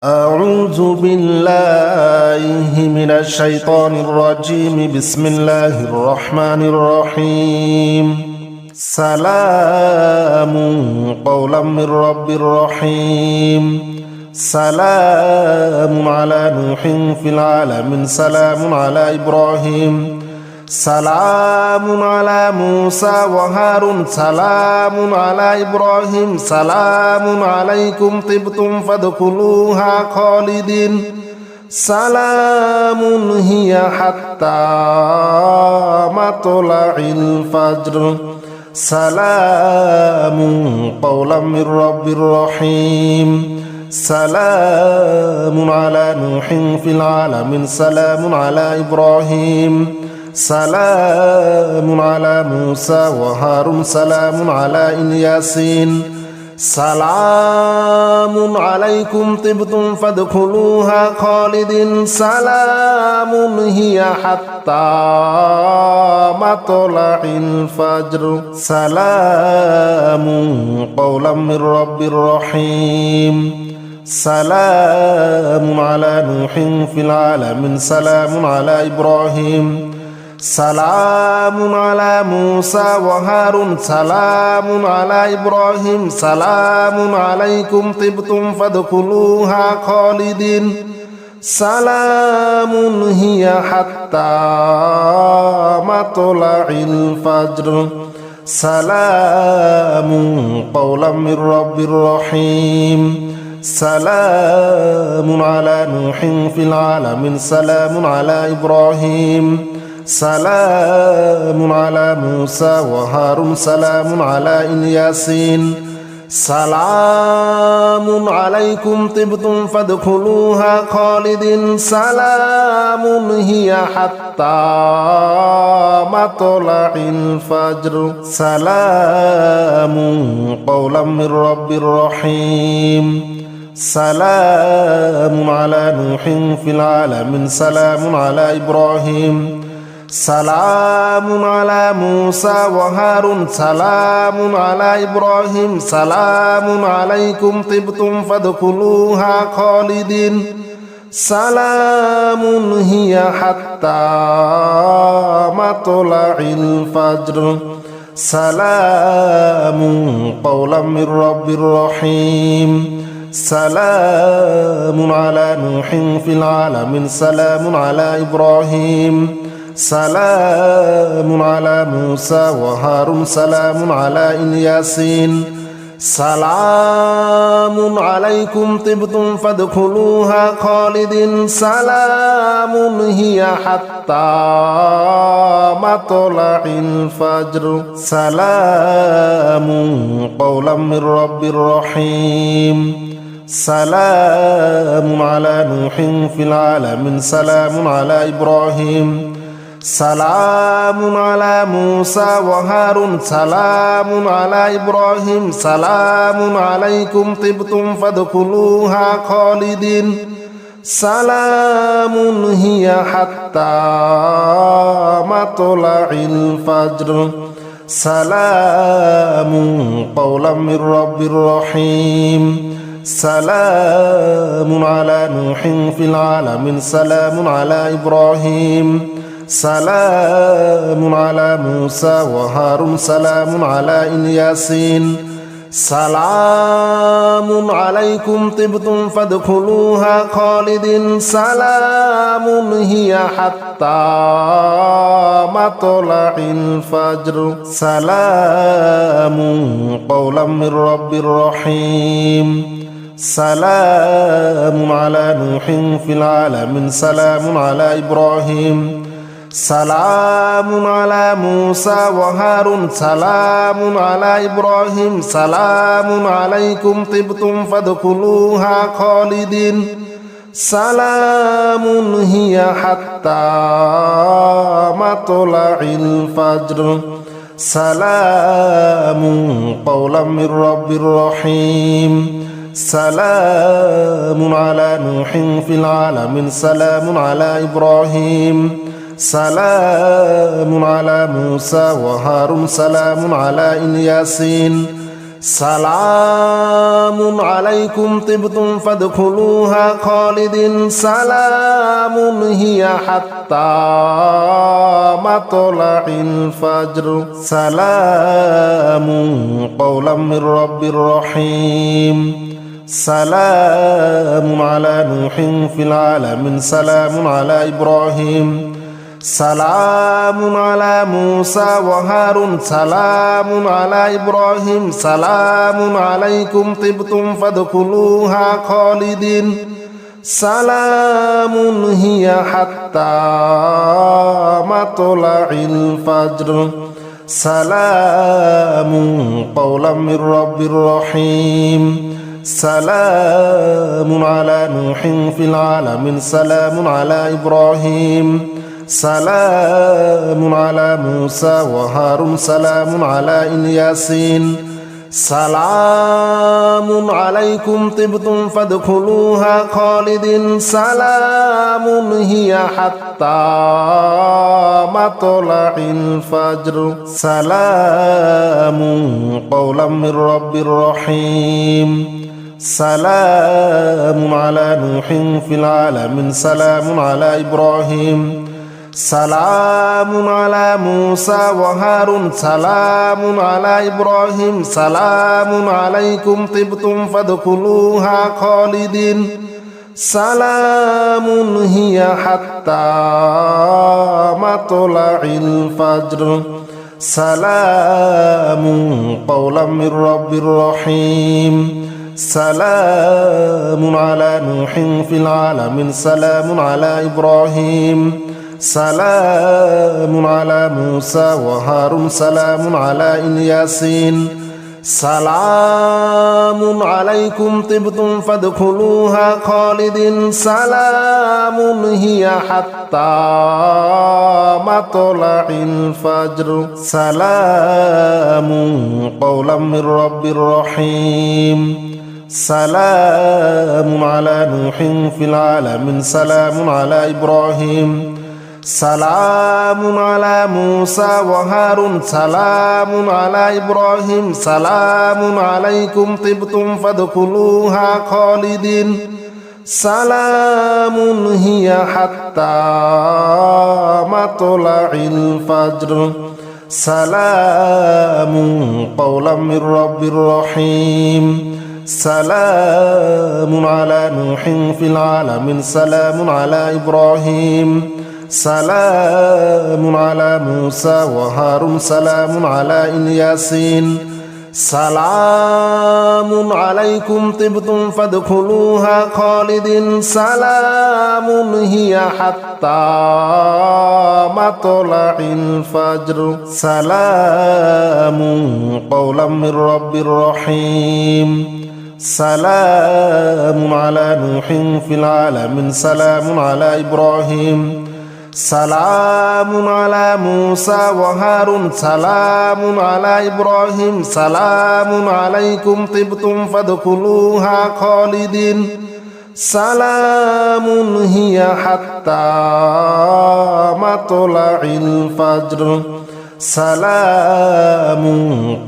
أعوذ بالله من الشيطان الرجيم. بسم الله الرحمن الرحيم. سلام قولا من رب رحيم. سلام على نوح في العالمين. سلام على إبراهيم. سلام على موسى وهارون. سلام على إبراهيم. سلام عليكم طبتم فادخلوها خالدين. سلام هي حتى مطلع الفجر. سلام قولا من رب رحيم. سلام على نوح في العالمين. سلام على إبراهيم. سلام على موسى وهارون. سلام على الياسين. سلام عليكم طبتم فادخلوها خالدين. سلام هي حتى مطلع الفجر. سلام قولا من رب رحيم. سلام على نوح في العالمين. سلام على إبراهيم. سلام على موسى وهارون. سلام على إبراهيم. سلام عليكم طبتم فادخلوها خالدين. سلام هي حتى مطلع الفجر. سلام قولا من رب رحيم. سلام على نوح في العالمين. سلام على إبراهيم. سلام على موسى وهارون. سلام على الياسين. سلام عليكم طبتم فادخلوها خالدين. سلام هي حتى مطلع الفجر. سلام قولا من رب رحيم. سلام على نوح في العالمين. سلام على إبراهيم. سلام على موسى وهارون. سلام على إبراهيم. سلام عليكم طبتم فادخلوها خالدين. سلام هي حتى مطلع الفجر. سلام قولا من رب رحيم. سلام على نوح في العالمين. سلام على إبراهيم. سلام على موسى وهارون. سلام على الياسين. سلام عليكم طبتم فادخلوها خالدين. سلام هي حتى مطلع الفجر. سلام قولا من رب رحيم. سلام على نوح في العالمين. سلام على إبراهيم. سلام على موسى وهارون. سلام على إبراهيم. سلام عليكم طبتم فادخلوها خالدين. سلام هي حتى مطلع الفجر. سلام قولا من رب رحيم. سلام على نوح في العالمين. سلام على إبراهيم. سلام على موسى وهارون. سلام على الياسين. سلام عليكم طبتم فادخلوها خالدين. سلام هي حتى مطلع الفجر. سلام قولا من رب رحيم. سلام على نوح في العالمين. سلام على إبراهيم. سلام على موسى وهارون. سلام على إبراهيم. سلام عليكم طبتم فادخلوها خالدين. سلام هي حتى مطلع الفجر. سلام قولا من رب رحيم. سلام على نوح في العالمين. سلام على إبراهيم. سلام على موسى وهارون. سلام على الياسين. سلام عليكم طبتم فادخلوها خالدين سلام هي حتى مطلع الفجر سلام قولا من رب رحيم سلام على نوح في العالمين سلام على إبراهيم سلام على موسى وهارون سلام على إبراهيم سلام عليكم طبتم فادخلوها خالدين سلام هي حتى مطلع الفجر سلام قولا من رب رحيم سلام على نوح في العالمين سلام على إبراهيم سلام على موسى وهارون سلام على الياسين سلام عليكم طبتم فادخلوها خالدين سلام هي حتى مطلع الفجر سلام قولا من رب رحيم سلام على نوح في العالمين سلام على إبراهيم سلام على موسى وهارون سلام على إبراهيم سلام عليكم طبتم فادخلوها خالدين سلام هي حتى مطلع الفجر سلام قولا من رب رحيم سلام على نوح في العالمين سلام على إبراهيم سلام على موسى وهارون سلام على الياسين سلام عليكم طبتم فادخلوها خالدين سلام هي حتى مطلع الفجر سلام قولا من رب رحيم سلام على نوح في العالمين سلام على إبراهيم سلام على موسى وهارون سلام على إبراهيم سلام عليكم طبتم فادخلوها خالدين سلام هي حتى مطلع الفجر سلام قولا من رب رحيم سلام على نوح في العالمين سلام على إبراهيم سلام على موسى وهارون سلام على الياسين سلام عليكم طبتم فادخلوها خالدين سلام هي حتى مطلع الفجر سلام قولا من رب رحيم سلام على نوح في العالمين سلام على إبراهيم سلام على موسى وهارون سلام على إبراهيم سلام عليكم طبتم فادخلوها خالدين سلام هي حتى مطلع الفجر سلام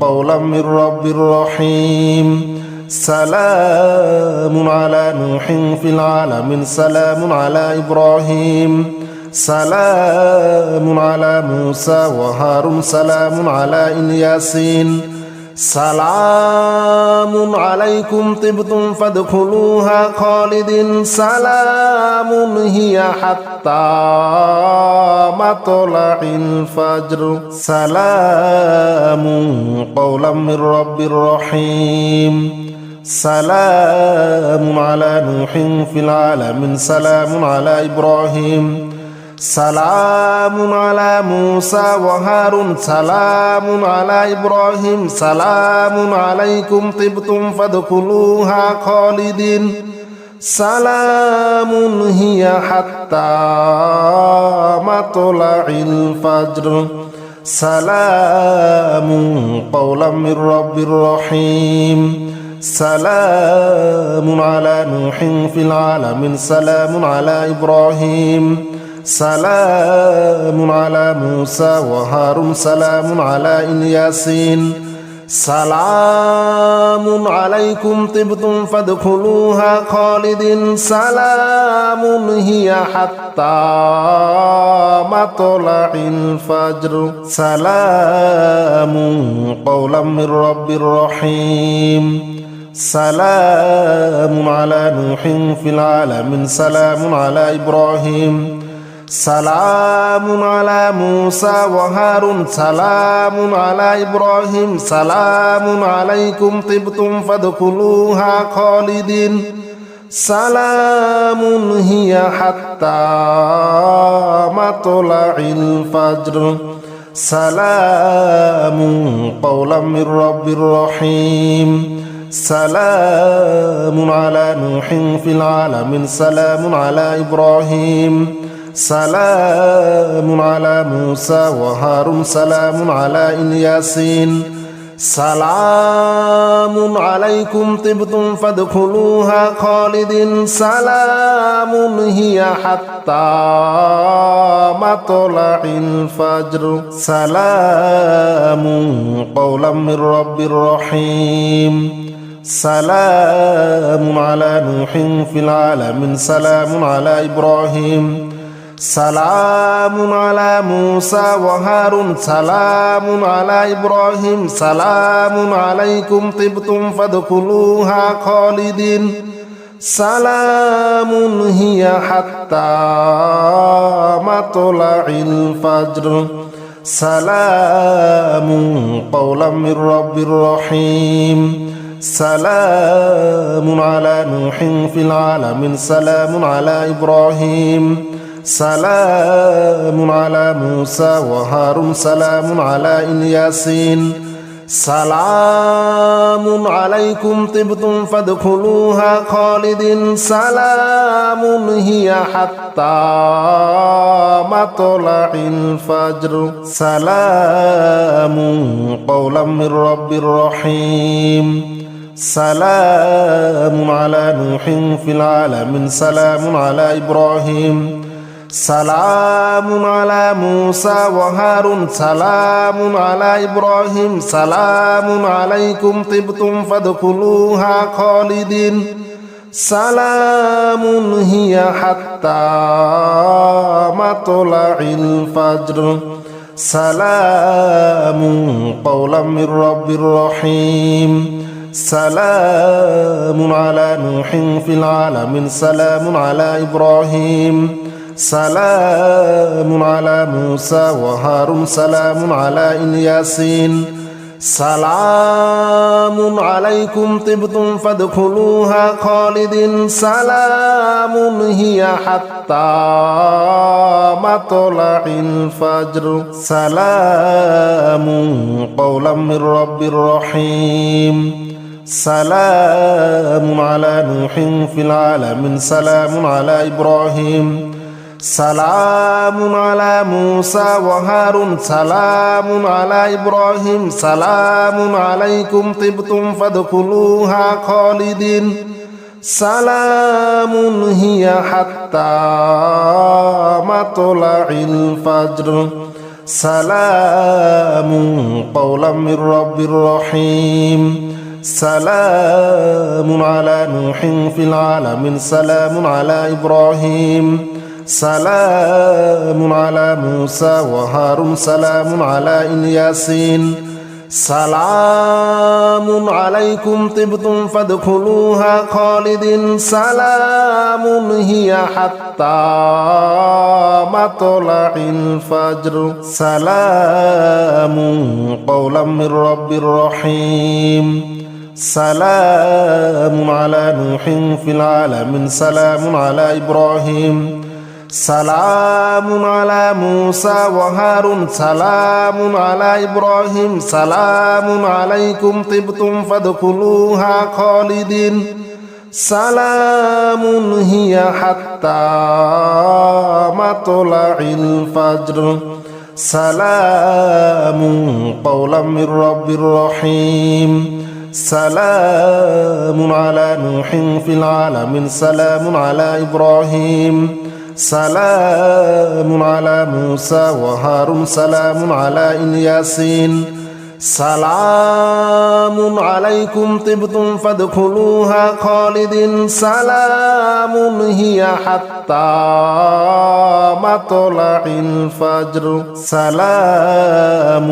قولا من رب رحيم سلام على نوح في العالمين سلام على إبراهيم سلام على موسى وهارون سلام على الياسين سلام عليكم طبتم فادخلوها خالدين سلام هي حتى مطلع الفجر سلام قولا من رب رحيم سلام على نوح في العالمين سلام على إبراهيم سلام على موسى وهارون سلام على إبراهيم سلام عليكم طبتم فادخلوها خالدين سلام هي حتى مطلع الفجر سلام قولا من رب رحيم سلام على نوح في العالمين سلام على إبراهيم سلام على موسى وهارون سلام على الياسين سلام عليكم طبتم فادخلوها خالدين سلام هي حتى مطلع الفجر سلام قولا من رب رحيم سلام على نوح في العالمين سلام على إبراهيم سلام على موسى وهارون سلام على إبراهيم سلام عليكم طبتم فادخلوها خالدين سلام هي حتى مطلع الفجر سلام قولا من رب رحيم سلام على نوح في العالمين سلام على إبراهيم سلام على موسى وهارون سلام على الياسين سلام عليكم طبتم فادخلوها خالدين سلام هي حتى مطلع الفجر سلام قولا من رب رحيم سلام على نوح في العالمين سلام على إبراهيم سلام على موسى وهارون سلام على إبراهيم سلام عليكم طبتم فادخلوها خالدين سلام هي حتى مطلع الفجر سلام قولا من رب رحيم سلام على نوح في العالمين سلام على إبراهيم سلام على موسى وهارون سلام على الياسين سلام عليكم طبتم فادخلوها خالدين سلام هي حتى مطلع الفجر سلام قولا من رب رحيم سلام على نوح في العالمين سلام على إبراهيم سلام على موسى وهارون سلام على إبراهيم سلام عليكم طبتم فادخلوها خالدين سلام هي حتى مطلع الفجر سلام قولا من رب رحيم سلام على نوح في العالمين سلام على إبراهيم سلام على موسى وهارون سلام على الياسين سلام عليكم طبتم فادخلوها خالدين سلام هي حتى مطلع الفجر سلام قولا من رب رحيم سلام على نوح في العالمين سلام على إبراهيم سلام على موسى وهارون سلام على إبراهيم سلام عليكم طبتم فادخلوها خالدين سلام هي حتى مطلع الفجر سلام قولا من رب رحيم سلام على نوح في العالمين سلام على إبراهيم سلام على موسى وهارون سلام على الياسين سلام عليكم طبتم فادخلوها خالدين سلام هي حتى مطلع الفجر سلام قولا من رب رحيم سلام على نوح في العالمين سلام على إبراهيم سلام على موسى وهارون سلام على إبراهيم سلام عليكم طبتم فادخلوها خالدين سلام هي حتى مطلع الفجر سلام قولا من رب رحيم سلام على نوح في العالمين سلام على إبراهيم سلام على موسى وهارون سلام على الياسين سلام عليكم طبتم فادخلوها خالدين سلام هي حتى مطلع الفجر سلام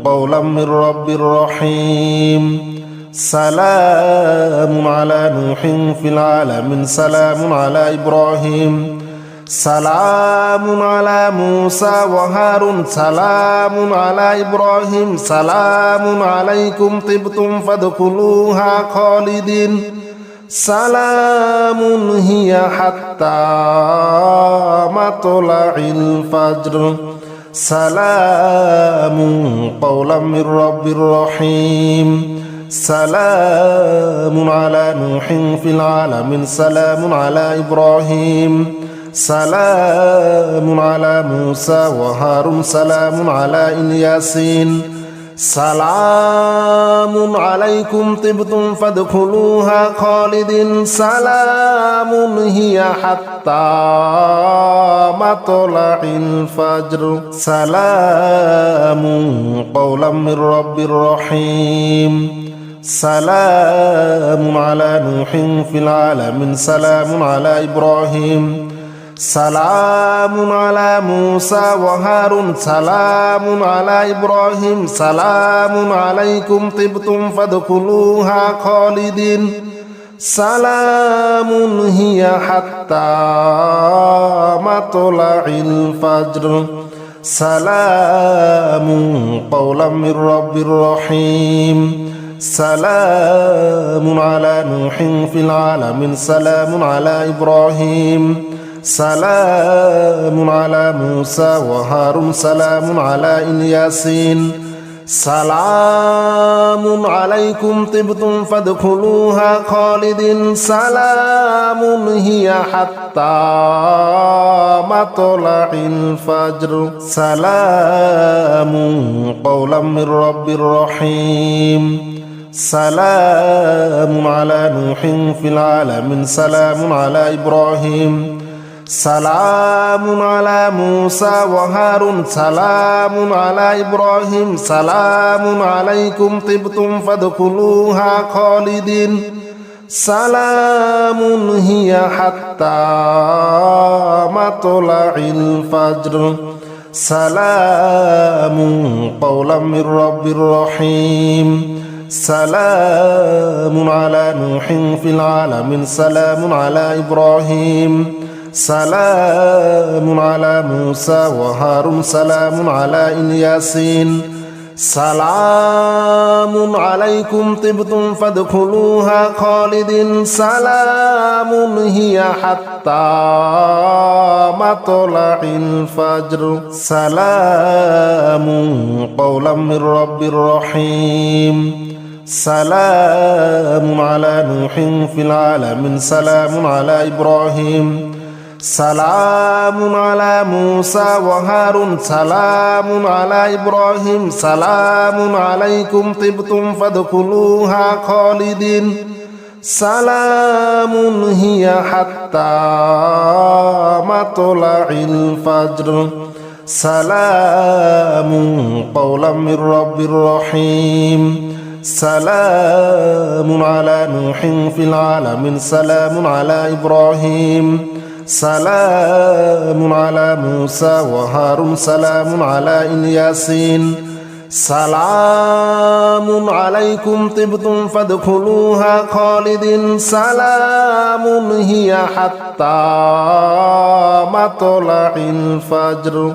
قولا من رب رحيم سلام على نوح في العالمين سلام على إبراهيم سلام على موسى وهارون سلام على إبراهيم سلام عليكم طبتم فادخلوها خالدين سلام هي حتى مطلع الفجر سلام قولا من رب رحيم سلام على نوح في العالمين سلام على إبراهيم سلام على موسى وهارون سلام على الياسين سلام عليكم طبتم فادخلوها خالدين سلام هي حتى مطلع الفجر سلام قولا من رب رحيم سلام على نوح في العالمين سلام على إبراهيم سلام على موسى وهارون سلام على إبراهيم سلام عليكم طبتم فادخلوها خالدين سلام هي حتى مطلع الفجر سلام قولا من رب رحيم سلام على نوح في العالمين سلام على إبراهيم سلام على موسى وهارون سلام على الياسين سلام عليكم طبتم فادخلوها خالدين سلام هي حتى مطلع الفجر سلام قولا من رب رحيم سلام على نوح في العالمين سلام على إبراهيم سلام على موسى وهارون سلام على إبراهيم سلام عليكم طبتم فادخلوها خالدين سلام هي حتى مطلع الفجر سلام قولا من رب رحيم سلام على نوح في العالمين سلام على إبراهيم سلام على موسى وهارون سلام على الياسين سلام عليكم طبتم فادخلوها خالدين سلام هي حتى مطلع الفجر سلام قولا من رب رحيم سلام على نوح في العالمين سلام على إبراهيم سلام على موسى وهارون سلام على إبراهيم سلام عليكم طبتم فادخلوها خالدين سلام هي حتى مطلع الفجر سلام قولا من رب رحيم سلام على نوح في العالمين سلام على إبراهيم سلام على موسى وهارون سلام على الياسين سلام عليكم طبتم فادخلوها خالدين سلام هي حتى مطلع الفجر